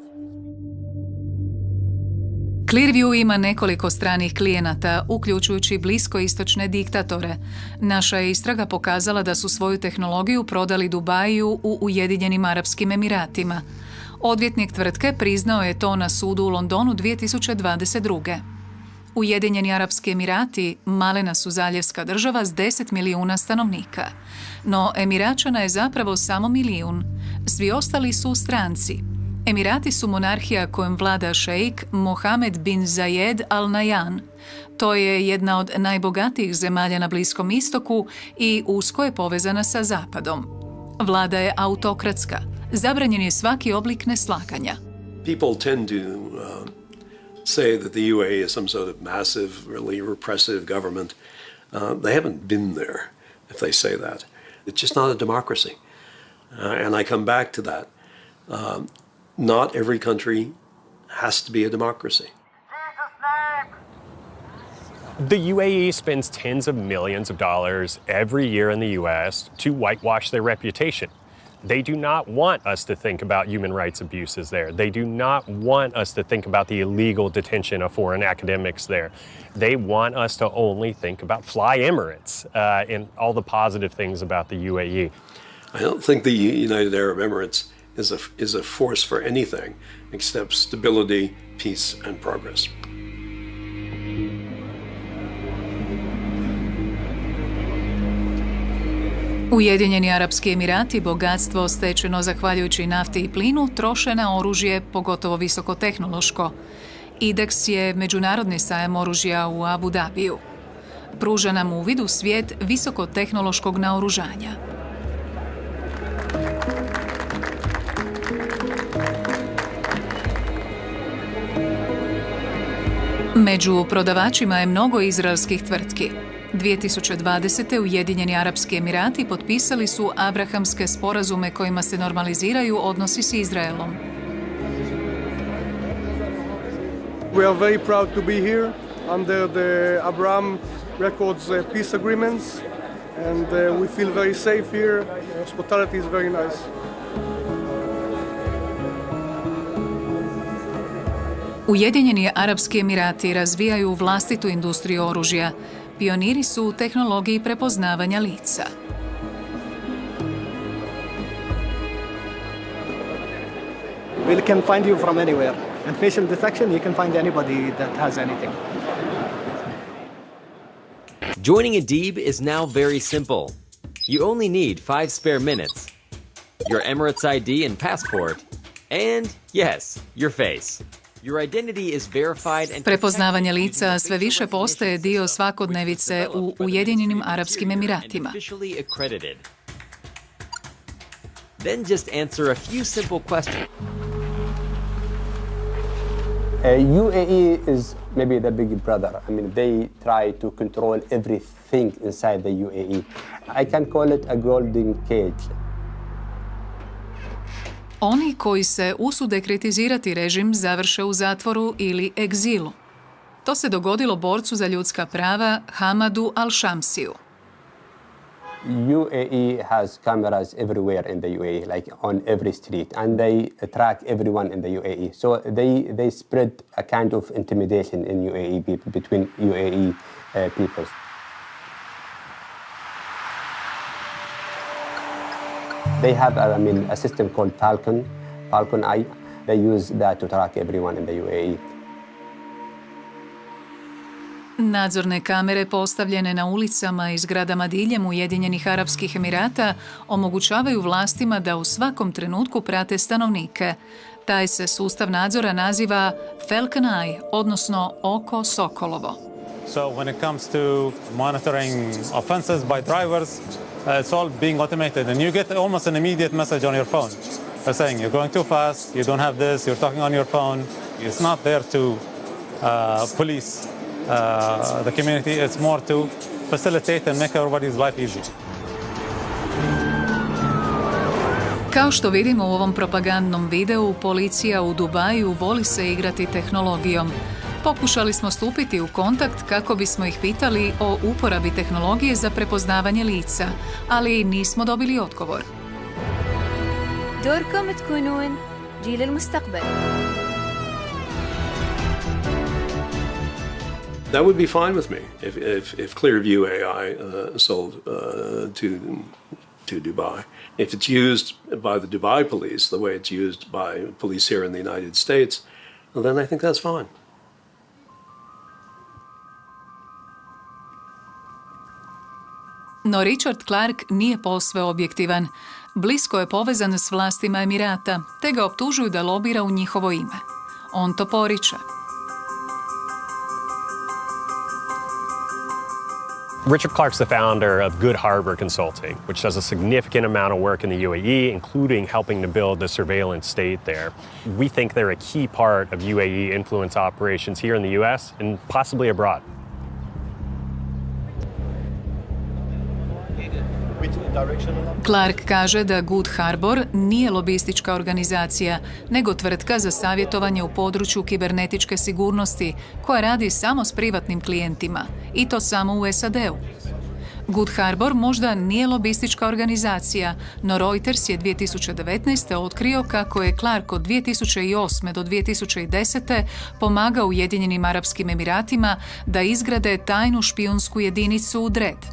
Clearview ima nekoliko stranih klijenata, uključujući bliskoistočne diktatore. Naša je istraga pokazala da su svoju tehnologiju prodali Dubaju u Ujedinjenim Arapskim Emiratima. Odvjetnik tvrtke priznao je to na sudu u Londonu 2022. Ujedinjeni Arapski Emirati malena su zaljevska država s 10 milijuna stanovnika. No Emiračana je zapravo samo 1 milijun. Svi ostali su stranci. Emirati su monarhija kojom vlada šejk Mohamed bin Zayed Al Nahyan. To je jedna od najbogatijih zemalja na Bliskom istoku i usko je povezana sa Zapadom. Vlada je autokratska. Zabranjen je svaki oblik neslaganja. People tend to say that the UAE is some sort of massive, really repressive government. They haven't been there, if they say that. It's just not a democracy. And I come back to that. Not every country has to be a democracy. The UAE spends tens of millions of dollars every year in the US to whitewash their reputation. They do not want us to think about human rights abuses there. They do not want us to think about the illegal detention of foreign academics there. They want us to only think about Fly Emirates and all the positive things about the UAE. I don't think the United Arab Emirates is a force for anything except stability, peace, and progress. Ujedinjeni Arapski Emirati bogatstvo stečeno zahvaljujući nafti i plinu troše na oružje, pogotovo visokotehnološko. IDEX je međunarodni sajam oružja u Abu Dhabiju. Pruža nam uvid u svijet visokotehnološkog naoružanja. Među prodavačima je mnogo izraelskih tvrtki. 2020. Ujedinjeni Arapski Emirati potpisali su Abrahamske sporazume kojima se normaliziraju odnosi s Izraelom. We are very proud to be here under the Abraham Records peace agreements and we feel very safe here. Hospitality is very nice. Ujedinjeni Arapski Emirati razvijaju vlastitu industriju oružja. Pioniri su u tehnologiji prepoznavanja lica. We can find you from anywhere. And facial detection, you can find anybody that has anything. Joining Adib is now very simple. You only need 5 spare minutes, your Emirates ID and passport, and yes, your face. Prepoznavanje lica sve više postaje dio svakodnevice u Ujedinjenim Arapskim Emiratima. Then just answer a few simple questions. UAE is maybe the big brother. I mean, they try to control everything inside the UAE. I can call it a golden cage. Oni koji se usude kritizirati režim završe u zatvoru ili egzilu. To se dogodilo borcu za ljudska prava Hamadu Al-Shamsiju. UAE has cameras everywhere in the UAE, like on every street, and they track everyone in the UAE. So they spread a kind of intimidation in UAE between UAE peoples. They have, a system called Falcon Eye. They use that to track everyone in the UAE. Nadzorne kamere postavljene na ulicama i zgradama diljem Ujedinjenih Arapskih Emirata omogućavaju vlastima da u svakom trenutku prate stanovnike. Taj se sustav nadzora naziva Falcon Eye, odnosno oko sokolovo. So when it comes to monitoring offenses by drivers, it's all being automated and you get almost an immediate message on your phone. They're saying you're going too fast, you don't have this, you're talking on your phone. It's not there to police the community, it's more to facilitate and make everybody's life easy. Kao što vidimo u ovom propagandnom videu, policija u Dubaju voli se igrati tehnologijom. Pokušali smo stupiti u kontakt kako bismo ih pitali o uporabi tehnologije za prepoznavanje lica, ali nismo dobili odgovor. دوركم تكونون جيل المستقبل. That would be fine with me if Clearview AI sold to Dubai. If it's used by the Dubai police the way it's used by police here in the United States, well, then I think that's fine. No Richard Clark nije posve objektivan. Blisko je povezan s vlastima Emirata, te ga optužuju da lobira u njihovo ime. On to poriče. Richard Clark's the founder of Good Harbor Consulting, which does a significant amount of work in the UAE, including helping to build the surveillance state there. We think they're a key part of UAE influence operations here in the US and possibly abroad. Clark kaže da Good Harbor nije lobistička organizacija, nego tvrtka za savjetovanje u području kibernetičke sigurnosti koja radi samo s privatnim klijentima, i to samo u SAD-u. Good Harbor možda nije lobistička organizacija, no Reuters je 2019. otkrio kako je Clark od 2008. do 2010. pomagao Ujedinjenim Arapskim Emiratima da izgrade tajnu špijunsku jedinicu u Dred.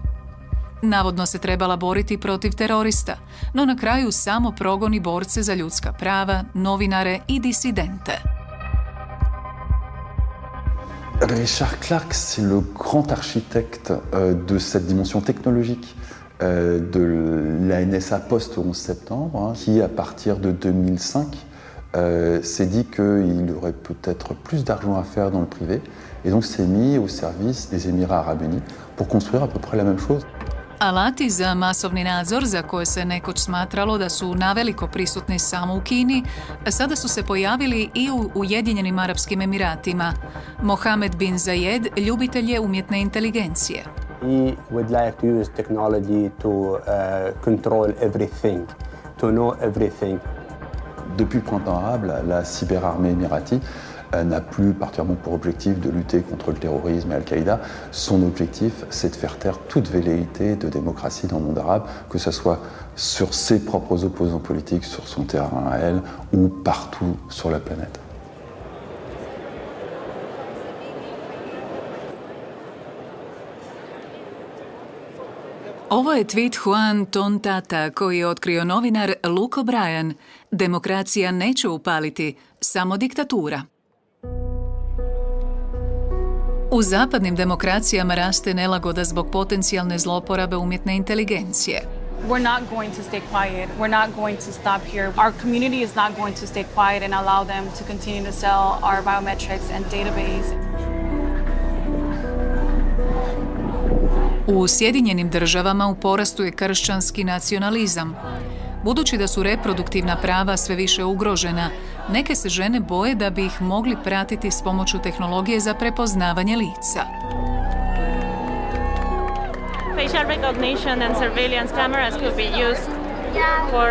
Navodno se trebala boriti protiv terorista, no na kraju samo progoni borce za ljudska prava, novinare i disidente. Richard Clark, c'est le grand architecte de cette dimension technologique de la NSA post-11 septembre, qui à partir de 2005 s'est dit qu'il aurait peut-être plus d'argent à faire dans le privé, et donc s'est mis au service des Émirats arabes unis pour construire à peu près la même chose. Alati za masovni nadzor, za koje se nekoć smatralo da su naveliko prisutni samo u Kini, sada su se pojavili i u Ujedinjenim Arapskim Emiratima. Mohamed bin Zayed ljubitelj je umjetne inteligencije. He would like to use technology to control everything, to know everything. Depuis le printemps arabe, la cyberarmée émirati n'a plus particulièrement pour objectif de lutter contre le terrorisme et Al-Qaïda. Son objectif, c'est de faire taire toute velléité de démocratie dans le monde arabe, que ce soit sur ses propres opposants politiques, sur son terrain à elle, ou partout sur la planète. Ovo je tweet Juan Tontata koji je otkrio novinar Luke O'Brien. Demokracija neće upaliti, samo diktatura. U zapadnim demokracijama raste nelagoda zbog potencijalne zloporabe umjetne inteligencije. We're not going to stay quiet. We're not going to stop here. Our community is not going to stay quiet and allow them to continue to sell our biometrics and database. U Sjedinjenim državama u porastu je kršćanski nacionalizam. Budući da su reproduktivna prava sve više ugrožena, neke se žene boje da bi ih mogli pratiti s pomoću tehnologije za prepoznavanje lica. Facial recognition and surveillance cameras could be used for,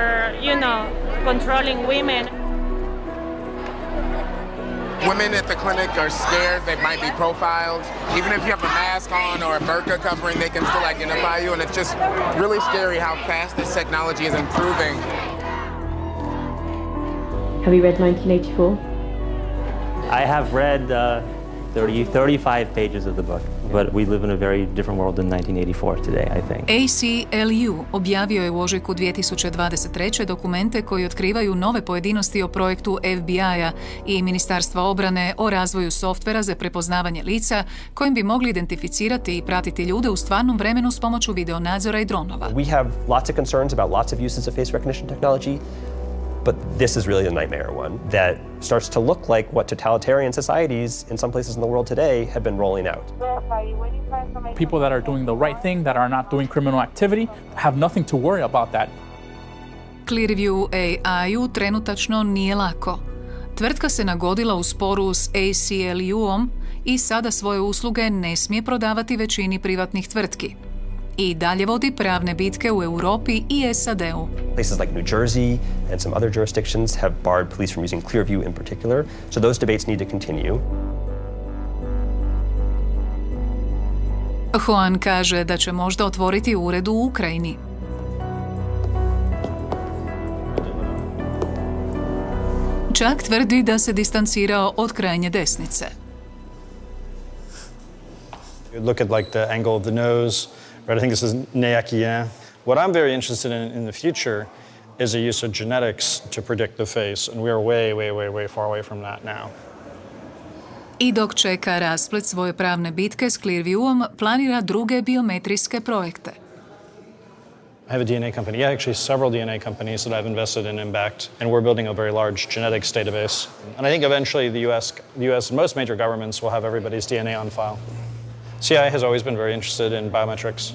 controlling women. women at the clinic are scared they might be profiled. Even if you have a mask on or a burqa covering, they can still identify you, and it's just really scary how fast this technology is improving. Have you read 1984? I have read 35 pages of the book, but we live in a very different world than 1984 today, I think. ACLU objavio je u ožujku 2023. dokumente koji otkrivaju nove pojedinosti o projektu FBI-a i Ministarstva obrane o razvoju softvera za prepoznavanje lica kojim bi mogli identificirati i pratiti ljude u stvarnom vremenu s pomoću videonadzora i dronova. We have lots of concerns about lots of uses of face recognition technology. But this is really a nightmare one that starts to look like what totalitarian societies in some places in the world today have been rolling out. People that are doing the right thing, that are not doing criminal activity, have nothing to worry about that. Clearview AI-u trenutačno nije lako. Tvrtka se nagodila u sporu s ACLU-om i sada svoje usluge ne smije prodavati većini privatnih tvrtki. I dalje vodi pravne bitke u Europi i SAD-u. Places like New Jersey and some other jurisdictions have barred police from using Clearview in particular, so those debates need to continue. Juan kaže da će možda otvoriti ured u Ukrajini. Čak tvrdi da se distancirao od krajnje desnice. Look at like the angle of the nose. Right, I think this is Neakien. What I'm very interested in the future is the use of genetics to predict the face, and we are way far away from that now. I dok čeka rasplet svoje pravne bitke s Clearviewom, planira druge biometrijske projekte. I have a DNA company, actually several DNA companies that I've invested in and backed, and we're building a very large genetics database. And I think eventually the US and most major governments will have everybody's DNA on file. CIA has always been very interested in biometrics.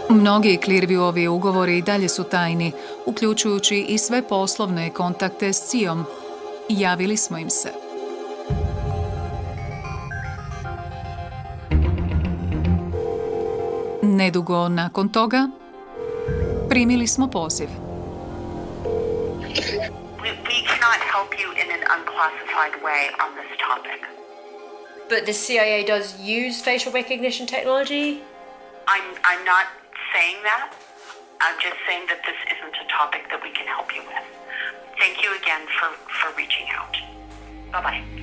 Mnogi Clearview-ovi ugovori i dalje su tajni, uključujući i sve poslovne kontakte s CIA-om. Javili smo im se. Nedugo nakon toga primili smo poziv. Help you in an unclassified way on this topic. But the CIA does use facial recognition technology? I'm not saying that. I'm just saying that this isn't a topic that we can help you with. Thank you again for reaching out. Bye-bye.